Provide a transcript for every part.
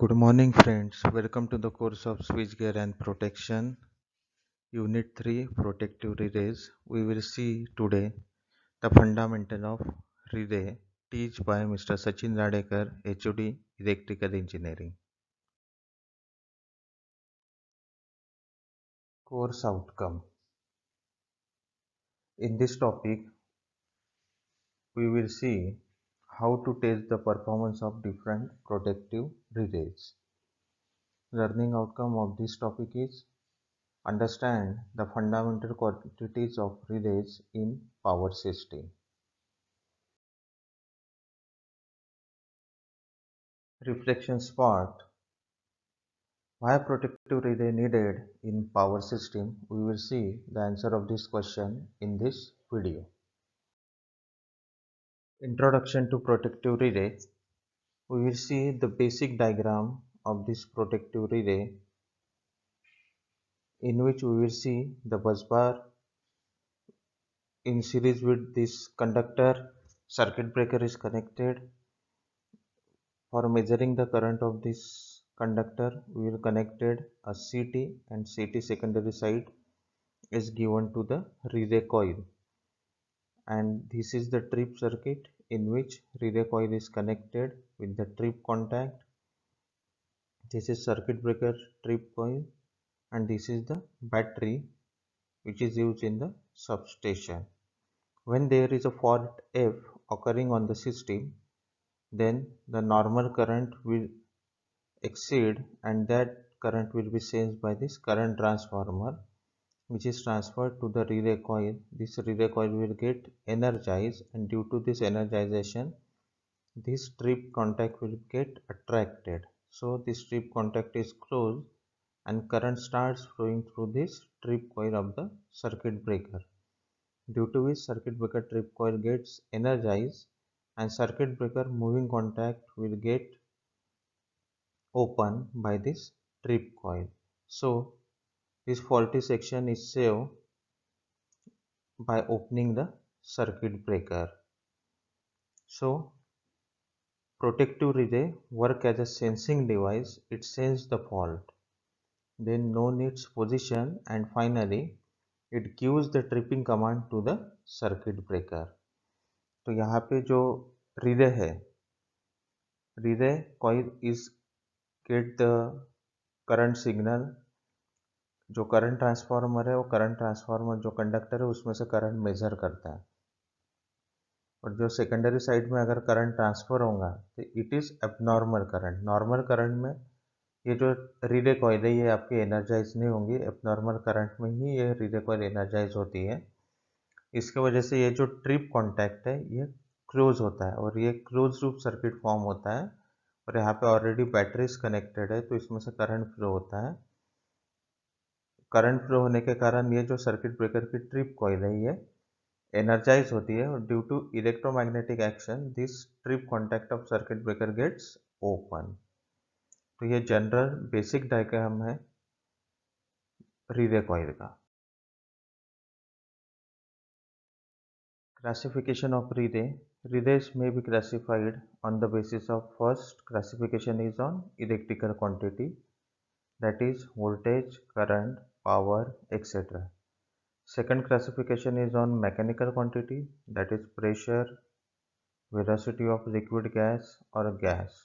Good morning, friends. Welcome to the course of Switchgear and Protection, Unit 3 Protective Relays. We will see today the fundamental of relay taught by Mr. Sachin Radekar, HOD Electrical Engineering. Course outcome. In this topic, we will see how to test the performance of different protective relays. Learning outcome of this topic is understand the fundamental quantities of relays in power system. Reflections part. Why protective relay needed in power system? We will see the answer of this question in this video. Introduction to protective relay. We will see the basic diagram of this protective relay, in which we will see the bus bar in series with this conductor. Circuit breaker is connected. For measuring the current of this conductor, we will connected a CT, and CT secondary side is given to the relay coil, and this is the trip circuit in which relay coil is connected with the trip contact. This is circuit breaker trip coil, and this is the battery which is used in the substation. When there is a fault F occurring on the system, then the normal current will exceed, and that current will be changed by this current transformer, which is transferred to the relay coil. This relay coil will get energized, and due to this energization, this strip contact will get attracted. So this strip contact is closed, and current starts flowing through this strip coil of the circuit breaker, due to which circuit breaker trip coil gets energized, and circuit breaker moving contact will get open by this trip coil. So this faulty section is saved by opening the circuit breaker. So protective relay work as a sensing device. It senses the fault, then knows its position, and finally it gives the tripping command to the circuit breaker. तो यहाँ पे जो relay है, relay coil is get the current signal. जो current transformer है, वो current transformer जो conductor है उसमें से करंट मेजर करता है, और जो सेकेंडरी साइड में अगर करंट ट्रांसफर होगा तो it is abnormal current. Normal current में ये जो रिले कॉइल है ये आपकी एनर्जाइज नहीं होंगी, एबनॉर्मल करंट में ही ये रिले कॉइल एनर्जाइज होती है. इसके वजह से ये जो ट्रिप कॉन्टैक्ट है ये क्लोज होता है, और ये क्लोज लूप सर्किट फॉर्म होता है, और यहाँ पे ऑलरेडी बैटरीज कनेक्टेड है, तो इसमें से करंट फ्लो होता है. करंट फ्लो होने के कारण ये जो सर्किट ब्रेकर की ट्रिप कॉइल है ये energized होती है, और due to electromagnetic action this trip contact of circuit breaker gets open. तो ये जनरल बेसिक डायग्राम है रिले कॉइल का. Classification of relay. Relays may be classified on the basis of first classification is on electrical quantity, that is voltage, current, power, etc. Second classification is on mechanical quantity, that is pressure, velocity of liquid gas or gas.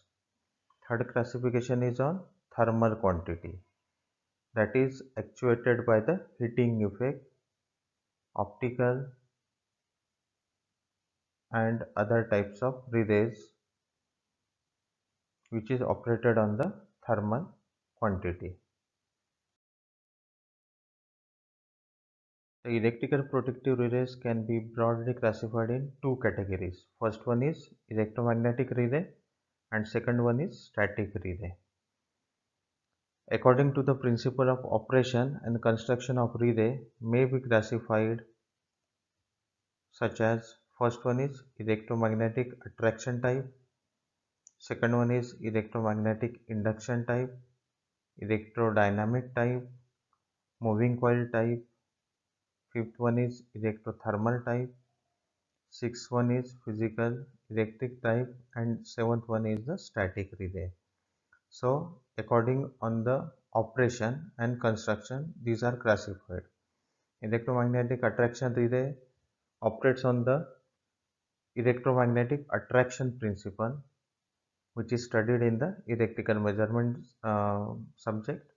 Third classification is on thermal quantity, that is actuated by the heating effect, optical and other types of relays which is operated on the thermal quantity. The electrical protective relays can be broadly classified in two categories. First one is electromagnetic relay, and second one is static relay. According to the principle of operation and construction of relay may be classified such as: first one is electromagnetic attraction type, second one is electromagnetic induction type, electrodynamic type, moving coil type, fifth one is electrothermal type, sixth one is physical electric type, and seventh one is the static relay. So according on the operation and construction, these are classified. Electromagnetic attraction relay operates on the electromagnetic attraction principle, which is studied in the electrical measurement subject.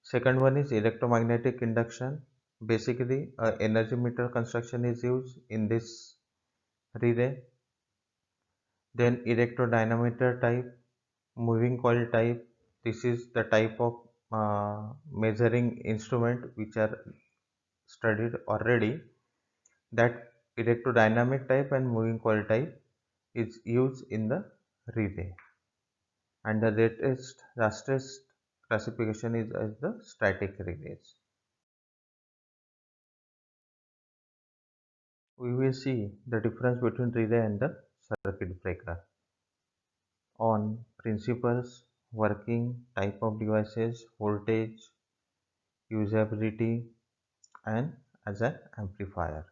Second one is electromagnetic induction. Basically, a energy meter construction is used in this relay. Then electrodynamometer type, moving coil type. This is the type of measuring instrument which are studied already. That electrodynamic type and moving coil type is used in the relay. And the latest classification is as the static relays. We will see the difference between relay and the circuit breaker on principles, working, type of devices, voltage, usability, and as an amplifier.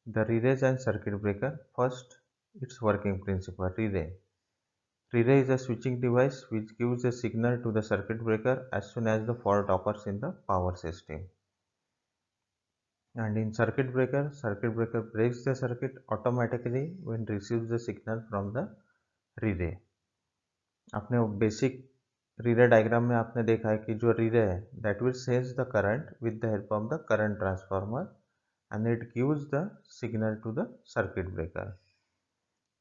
The relays and circuit breaker. First, its working principle. Relay. Relay is a switching device which gives a signal to the circuit breaker as soon as the fault occurs in the power system. And in circuit breaker breaks the circuit automatically when receives the signal from the relay. आपने basic relay diagram में आपने देखा है कि जो relay है that will sense the current with the help of the current transformer and it gives the signal to the circuit breaker.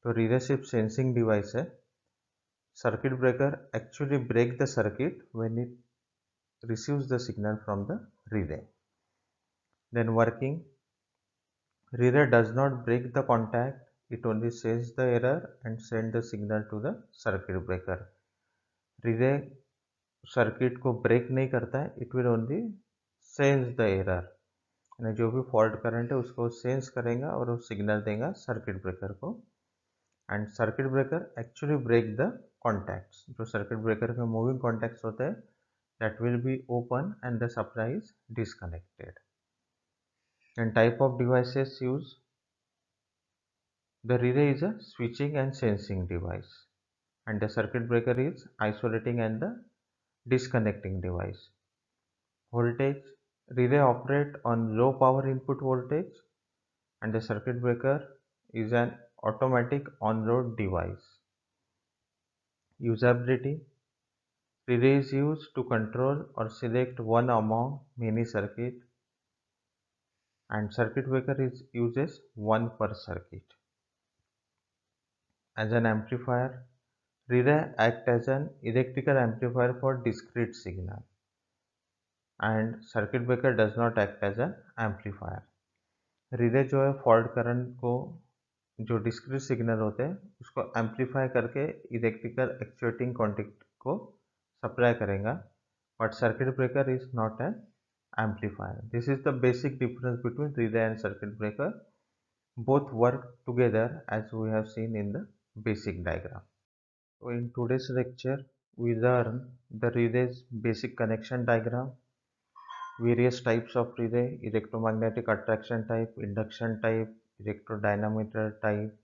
तो relay सिर्फ सेंसिंग डिवाइस है. Circuit breaker actually break the circuit when it receives the signal from the relay. Then working. Relay does not break the contact, it only senses the error and send the signal to the circuit breaker. Relay circuit को break नहीं करता है, it will only sense the error, यानी जो भी fault current है उसको sense करेगा और वो सिग्नल देगा सर्किट ब्रेकर को. And circuit breaker actually break the contacts. जो सर्किट ब्रेकर के मूविंग कॉन्टैक्ट्स होते हैं that will be open and the supply is disconnected. And type of devices used. The relay is a switching and sensing device and the circuit breaker is isolating and the disconnecting device. Voltage. Relay operate on low power input voltage and the circuit breaker is an automatic on-load device. Usability. Relay is used to control or select one among many circuits and circuit breaker is uses one per circuit. As an amplifier, relay act as an electrical amplifier for discrete signal and circuit breaker does not act as an amplifier. Relay जो है fault current को जो discrete signal होते हैं उसको amplify करके electrical actuating contact को supply करेगा, but circuit breaker is not an amplifier. This is the basic difference between relay and circuit breaker. Both work together as we have seen in the basic diagram. So in today's lecture, we learn the relay's basic connection diagram, various types of relay, electromagnetic attraction type, induction type, electrodynamometer type,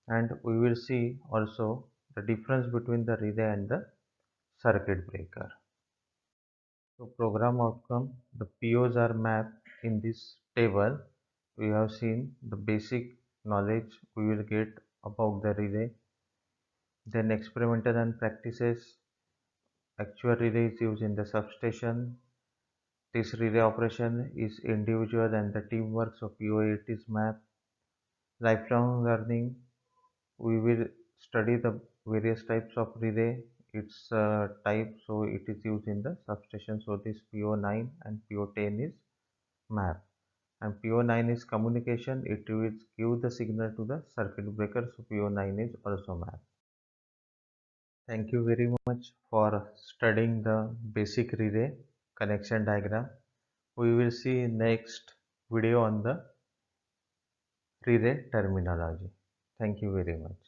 and we will see also the difference between the relay and the circuit breaker. So program outcome, the POs are mapped in this table. We have seen the basic knowledge we will get about the relay. Then experimental and practices. Actual relay is used in the substation. This relay operation is individual and the teamwork, so PO8 is mapped. Lifelong learning. We will study the various types of relay, its type, so it is used in the substation. So this PO9 and PO10 is map and PO9 is communication, it will give the signal to the circuit breaker, so PO9 is also map. Thank you very much for studying the basic relay connection diagram. We will see next video on the relay terminology. Thank you very much.